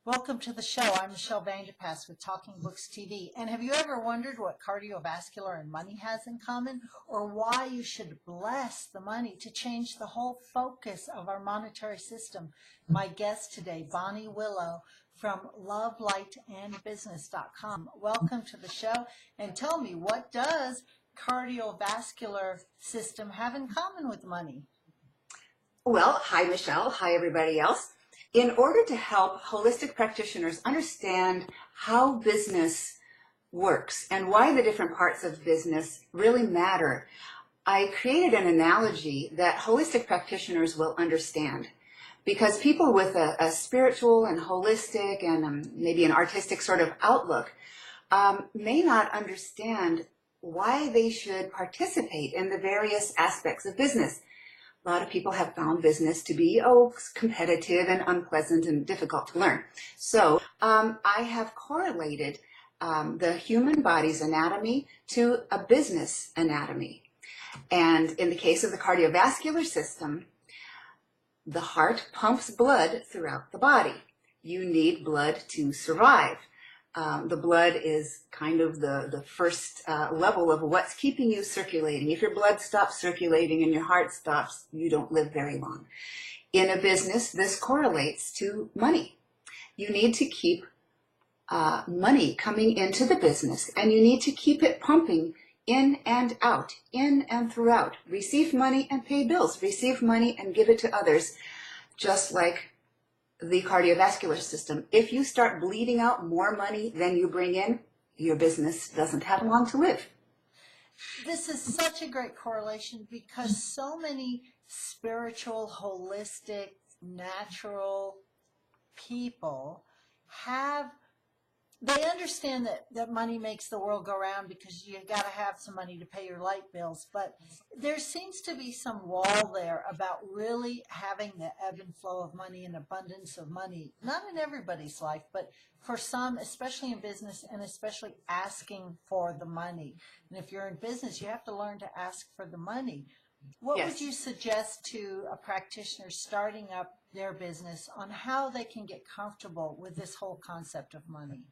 Welcome to the show. I'm Michelle Vanderpass with Talking Books TV. And have you ever wondered what cardiovascular and money has in common, or why you should bless the money to change the whole focus of our monetary system? My guest today, Bonnie Willow from lovelightandbusiness.com. Welcome to the show, and tell me, what does cardiovascular system have in common with money? Well, hi, Michelle. Hi, everybody else. In order to help holistic practitioners understand how business works and why the different parts of business really matter, I created an analogy that holistic practitioners will understand. Because people with a spiritual and holistic and maybe an artistic sort of outlook may not understand why they should participate in the various aspects of business. A lot of people have found business to be, competitive and unpleasant and difficult to learn. So I have correlated the human body's anatomy to a business anatomy. And in the case of the cardiovascular system, the heart pumps blood throughout the body. You need blood to survive. The blood is kind of the first level of what's keeping you circulating. If your blood stops circulating and your heart stops, you don't live very long. In a business, this correlates to money. You need to keep money coming into the business, and you need to keep it pumping in and out, in and throughout. Receive money and pay bills. Receive money and give it to others, just like the cardiovascular system. If you start bleeding out more money than you bring in, your business doesn't have long to live. This is such a great correlation because so many spiritual, holistic, natural people they understand that money makes the world go round because you got to have some money to pay your light bills. But there seems to be some wall there about really having the ebb and flow of money and abundance of money, not in everybody's life, but for some, especially in business, and especially asking for the money. And if you're in business, you have to learn to ask for the money. What would you suggest to a practitioner starting up their business on how they can get comfortable with this whole concept of money?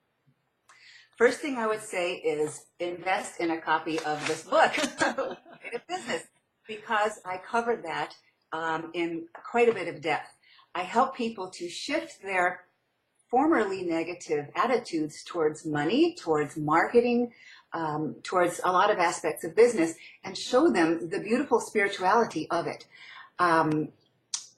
First thing I would say is invest in a copy of this book, in business, because I covered that in quite a bit of depth. I help people to shift their formerly negative attitudes towards money, towards marketing, towards a lot of aspects of business, and show them the beautiful spirituality of it. A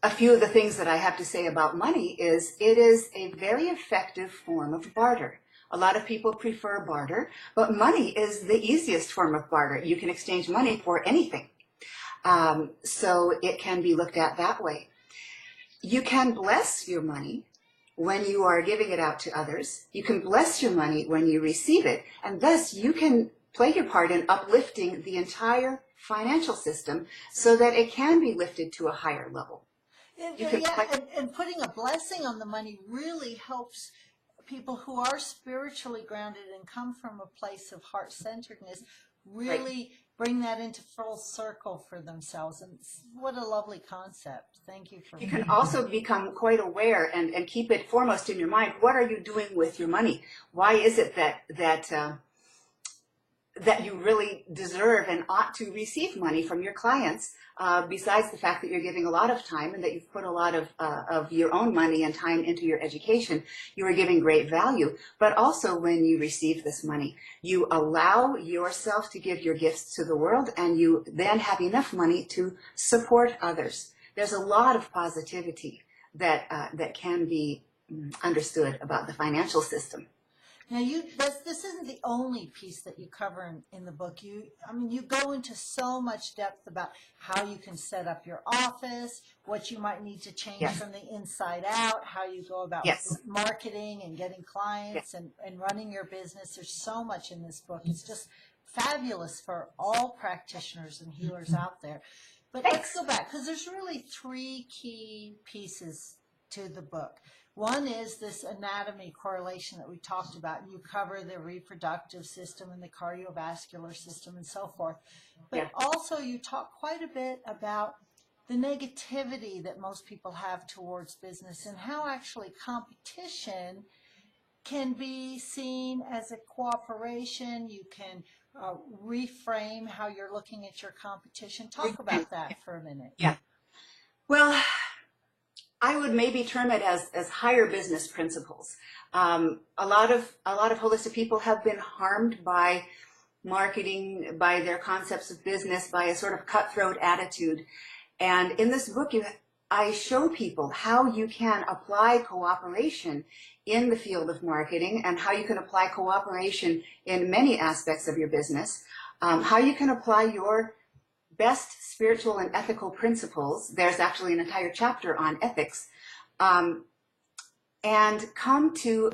few of the things that I have to say about money is it is a very effective form of barter. A lot of people prefer barter, but money is the easiest form of barter. You can exchange money for anything. So it can be looked at that way. You can bless your money when you are giving it out to others. You can bless your money when you receive it, and thus you can play your part in uplifting the entire financial system so that it can be lifted to a higher level. And putting a blessing on the money really helps people who are spiritually grounded and come from a place of heart-centeredness really bring that into full circle for themselves. And what a lovely concept. Thank you for that. You can also become quite aware and keep it foremost in your mind. What are you doing with your money? Why is it that you really deserve and ought to receive money from your clients, besides the fact that you're giving a lot of time and that you've put a lot of your own money and time into your education? You are giving great value. But also when you receive this money, you allow yourself to give your gifts to the world, and you then have enough money to support others. There's a lot of positivity that can be understood about the financial system. Now, this isn't the only piece that you cover in the book. You go into so much depth about how you can set up your office, what you might need to change from the inside out, how you go about marketing and getting clients and running your business. There's so much in this book. It's just fabulous for all practitioners and healers out there. But let's go back, because there's really three key pieces to the book. One is this anatomy correlation that we talked about. You cover the reproductive system and the cardiovascular system and so forth. But also you talk quite a bit about the negativity that most people have towards business and how actually competition can be seen as a cooperation. You can reframe how you're looking at your competition. Talk about that for a minute. Yeah. Well, I would maybe term it as higher business principles. A lot of holistic people have been harmed by marketing, by their concepts of business, by a sort of cutthroat attitude. And in this book, I show people how you can apply cooperation in the field of marketing and how you can apply cooperation in many aspects of your business, how you can apply your best spiritual and ethical principles. There's actually an entire chapter on ethics, and come to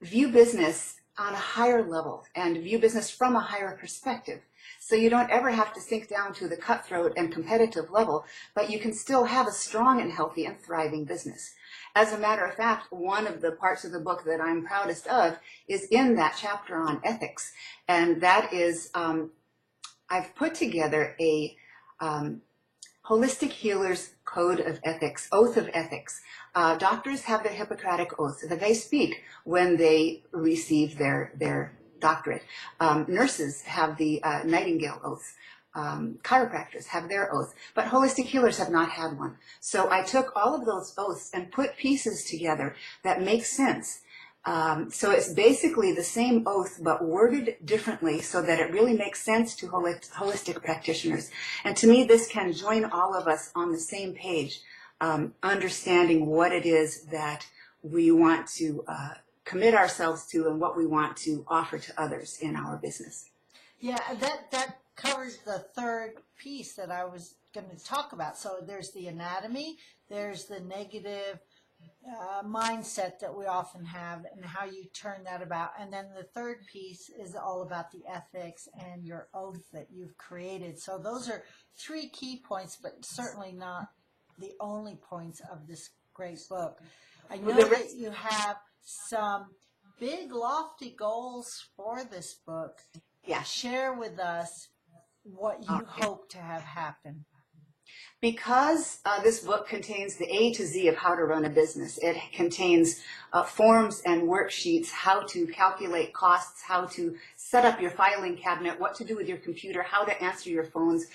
view business on a higher level and view business from a higher perspective. So you don't ever have to sink down to the cutthroat and competitive level, but you can still have a strong and healthy and thriving business. As a matter of fact, one of the parts of the book that I'm proudest of is in that chapter on ethics. And that is, I've put together a holistic healer's code of ethics, oath of ethics. Doctors have the Hippocratic oath that they speak when they receive their doctorate. Nurses have the Nightingale oath. Chiropractors have their oath, but holistic healers have not had one. So I took all of those oaths and put pieces together that make sense. So it's basically the same oath, but worded differently so that it really makes sense to holistic practitioners. And to me, this can join all of us on the same page, understanding what it is that we want to commit ourselves to and what we want to offer to others in our business. Yeah, that covers the third piece that I was going to talk about. So there's the anatomy, there's the negative mindset that we often have and how you turn that about. And then the third piece is all about the ethics and your oath that you've created. So those are three key points, but certainly not the only points of this great book. I know that you have some big lofty goals for this book. Yeah. Share with us what you hope to have happen. Because this book contains the A to Z of how to run a business. It contains forms and worksheets, how to calculate costs, how to set up your filing cabinet, what to do with your computer, how to answer your phones,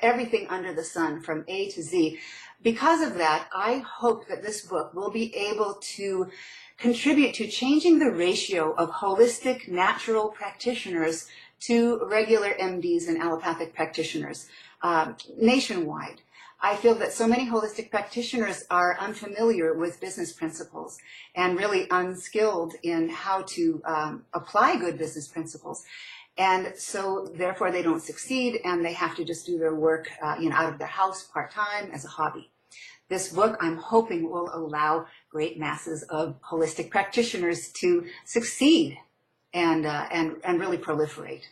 everything under the sun from A to Z. Because of that, I hope that this book will be able to contribute to changing the ratio of holistic natural practitioners to regular MDs and allopathic practitioners nationwide. I feel that so many holistic practitioners are unfamiliar with business principles and really unskilled in how to apply good business principles. And so therefore they don't succeed and they have to just do their work out of their house part-time as a hobby. This book, I'm hoping, will allow great masses of holistic practitioners to succeed and really proliferate.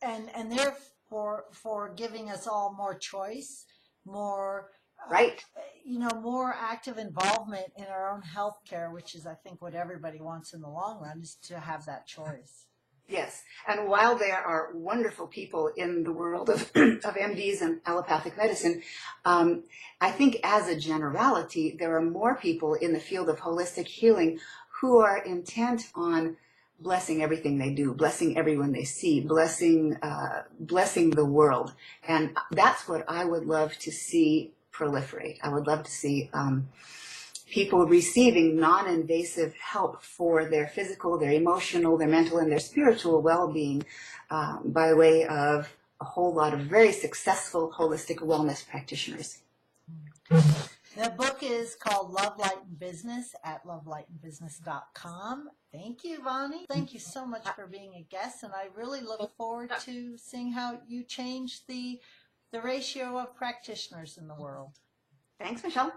And therefore, for giving us all more choice, more right, more active involvement in our own health care, which is, I think, what everybody wants in the long run, is to have that choice. Yes, and while there are wonderful people in the world of MDs and allopathic medicine, I think as a generality, there are more people in the field of holistic healing who are intent on blessing everything they do, blessing everyone they see, blessing the world. And that's what I would love to see proliferate. I would love to see people receiving non-invasive help for their physical, their emotional, their mental, and their spiritual well-being by way of a whole lot of very successful holistic wellness practitioners. The book is called Love, Light, and Business at lovelightandbusiness.com. Thank you, Vonnie. Thank you so much for being a guest, and I really look forward to seeing how you change the ratio of practitioners in the world. Thanks, Michelle.